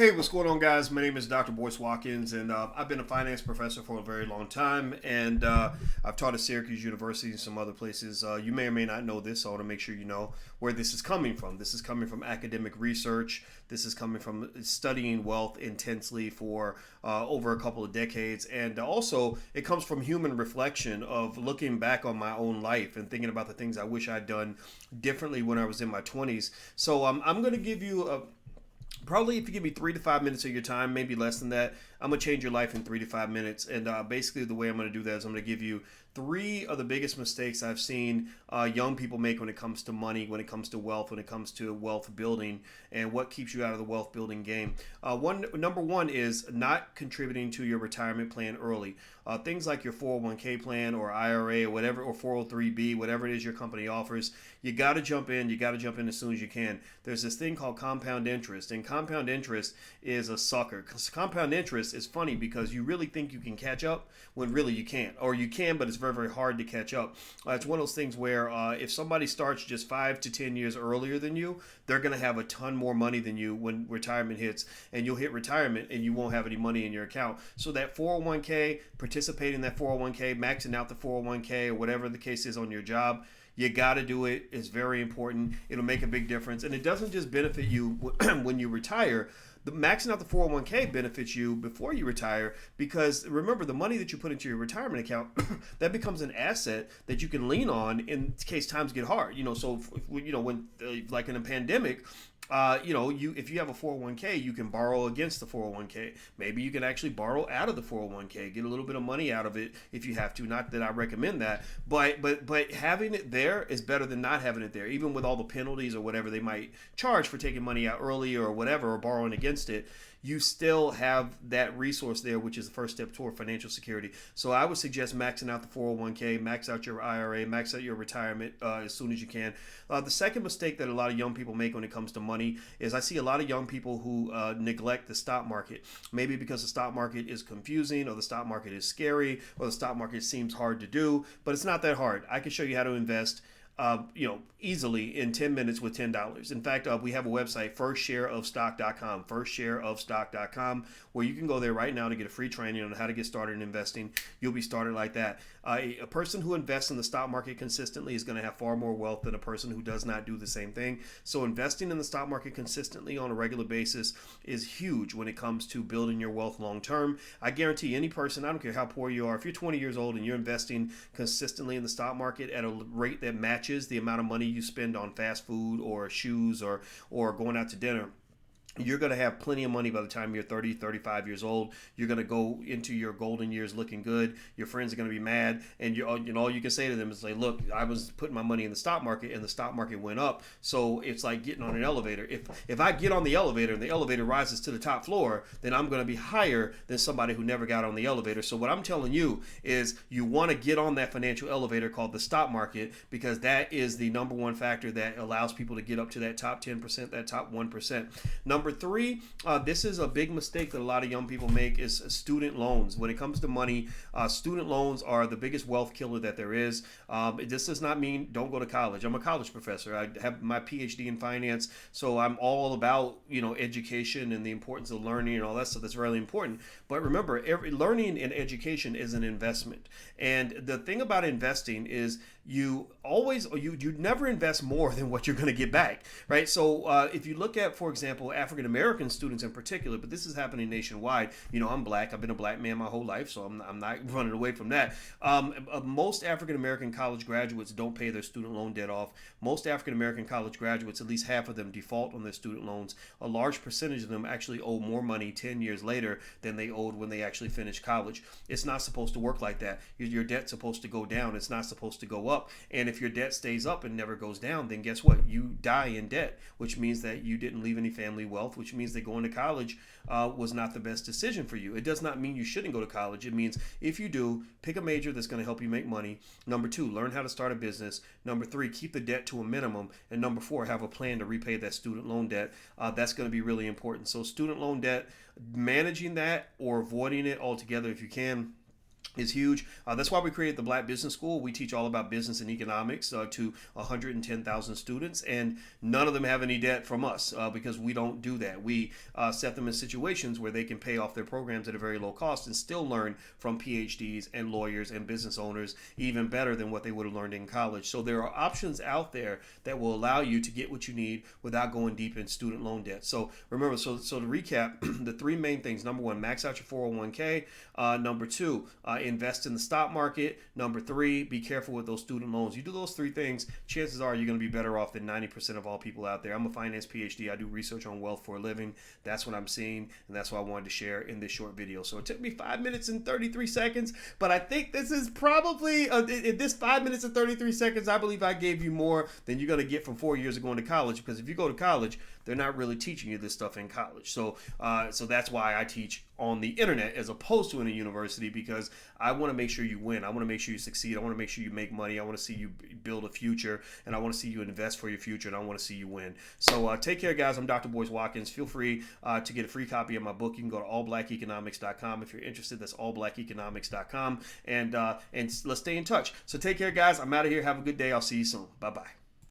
Hey, what's going on, guys? My name is Dr. Boyce Watkins, and I've been a finance professor for a very long time, and I've taught at Syracuse University and some other places. You may or may not know this, so I want to make sure you know where this is coming from. This is coming from academic research. This is coming from studying wealth intensely for over a couple of decades, and also it comes from human reflection of looking back on my own life and thinking about the things I wish I'd done differently when I was in my 20s. So I'm going to give you a probably if you give me 3 to 5 minutes of your time, maybe less than that, I'm gonna change your life in 3 to 5 minutes. And basically, the way I'm gonna do that is I'm gonna give you three of the biggest mistakes I've seen young people make when it comes to money, when it comes to wealth, when it comes to wealth building, and what keeps you out of the wealth building game. Number one is not contributing to your retirement plan early. Things like your 401k plan or IRA or whatever, or 403b, whatever it is your company offers, you got to jump in. You got to jump in as soon as you can. There's this thing called compound interest, and compound interest is a sucker. Because compound interest is funny because you really think you can catch up when really you can't, or you can, but it's very, very hard to catch up. It's one of those things where if somebody starts just 5 to 10 years earlier than you, they're going to have a ton more money than you when retirement hits, and you'll hit retirement and you won't have any money in your account. So that 401k, participating in that 401k, maxing out the 401k, or whatever the case is on your job, you got to do it. It's very important. It'll make a big difference. And it doesn't just benefit you when you retire. The maxing out the 401k benefits you before you retire, because remember, the money that you put into your retirement account, that becomes an asset that you can lean on in case times get hard. So when like in a pandemic, you if you have a 401k, you can borrow against the 401k. Maybe you can actually borrow out of the 401k, get a little bit of money out of it if you have to. Not that I recommend that, but having it there is better than not having it there, even with all the penalties or whatever they might charge for taking money out early or whatever, or borrowing against it. You still have that resource there, which is the first step toward financial security. So I would suggest maxing out the 401k, max out your IRA, max out your retirement as soon as you can. The second mistake that a lot of young people make when it comes to money is I see a lot of young people who neglect the stock market, maybe because the stock market is confusing, or the stock market is scary, or the stock market seems hard to do, but it's not that hard. I can show you how to invest easily in 10 minutes with $10. In fact, we have a website, firstshareofstock.com, firstshareofstock.com, where you can go there right now to get a free training on how to get started in investing. You'll be started like that. A person who invests in the stock market consistently is going to have far more wealth than a person who does not do the same thing. So investing in the stock market consistently on a regular basis is huge when it comes to building your wealth long term. I guarantee any person, I don't care how poor you are, if you're 20 years old and you're investing consistently in the stock market at a rate that matches the amount of money you spend on fast food or shoes or going out to dinner, you're going to have plenty of money by the time you're 30, 35 years old. You're going to go into your golden years looking good. Your friends are going to be mad. And all you can say to them is like, look, I was putting my money in the stock market and the stock market went up. So it's like getting on an elevator. If I get on the elevator and the elevator rises to the top floor, then I'm going to be higher than somebody who never got on the elevator. So what I'm telling you is you want to get on that financial elevator called the stock market, because that is the number one factor that allows people to get up to that top 10%, that top 1%. Number three, this is a big mistake that a lot of young people make, is student loans. When it comes to money, student loans are the biggest wealth killer that there is. This does not mean don't go to college. I'm a college professor. I have my PhD in finance, so I'm all about education and the importance of learning and all that stuff. That's really important. But remember, every learning and education is an investment. And the thing about investing is you never invest more than what you're going to get back, right? So if you look at, for example, African American students in particular, but this is happening nationwide. I'm black. I've been a black man my whole life, so I'm not running away from that. Most African American college graduates don't pay their student loan debt off. Most African American college graduates, at least half of them, default on their student loans. A large percentage of them actually owe more money 10 years later than they owed when they actually finished college. It's not supposed to work like that. Your debt's supposed to go down. It's not supposed to go up. And if your debt stays up and never goes down, then guess what? You die in debt, which means that you didn't leave any family wealth, which means that going to college was not the best decision for you. It does not mean you shouldn't go to college. It means if you do, pick a major that's going to help you make money. Number two, learn how to start a business. Number three, keep the debt to a minimum. And number four, have a plan to repay that student loan debt. That's going to be really important. So student loan debt, managing that or avoiding it altogether if you can, is huge. That's why we created the Black Business School. We teach all about business and economics to 110,000 students, and none of them have any debt from us because we don't do that. We set them in situations where they can pay off their programs at a very low cost and still learn from PhDs and lawyers and business owners even better than what they would have learned in college. So there are options out there that will allow you to get what you need without going deep in student loan debt. So remember, so to recap, the three main things: number one, max out your 401k. Number two, invest in the stock market. Number three, be careful with those student loans. You do those three things, chances are you're going to be better off than 90% of all people out there. I'm a finance PhD. I do research on wealth for a living. That's what I'm seeing, and that's what I wanted to share in this short video. So it took me 5 minutes and 33 seconds, but I think this is probably, in this 5 minutes and 33 seconds, I believe I gave you more than you're going to get from 4 years of going to college, because if you go to college, they're not really teaching you this stuff in college. So that's why I teach on the internet as opposed to in a university, because I want to make sure you win. I want to make sure you succeed. I want to make sure you make money. I want to see you build a future, and I want to see you invest for your future, and I want to see you win. So take care, guys. I'm Dr. Boyce Watkins. Feel free to get a free copy of my book. You can go to allblackeconomics.com if you're interested. That's allblackeconomics.com, and let's stay in touch. So take care, guys. I'm out of here. Have a good day. I'll see you soon. Bye-bye.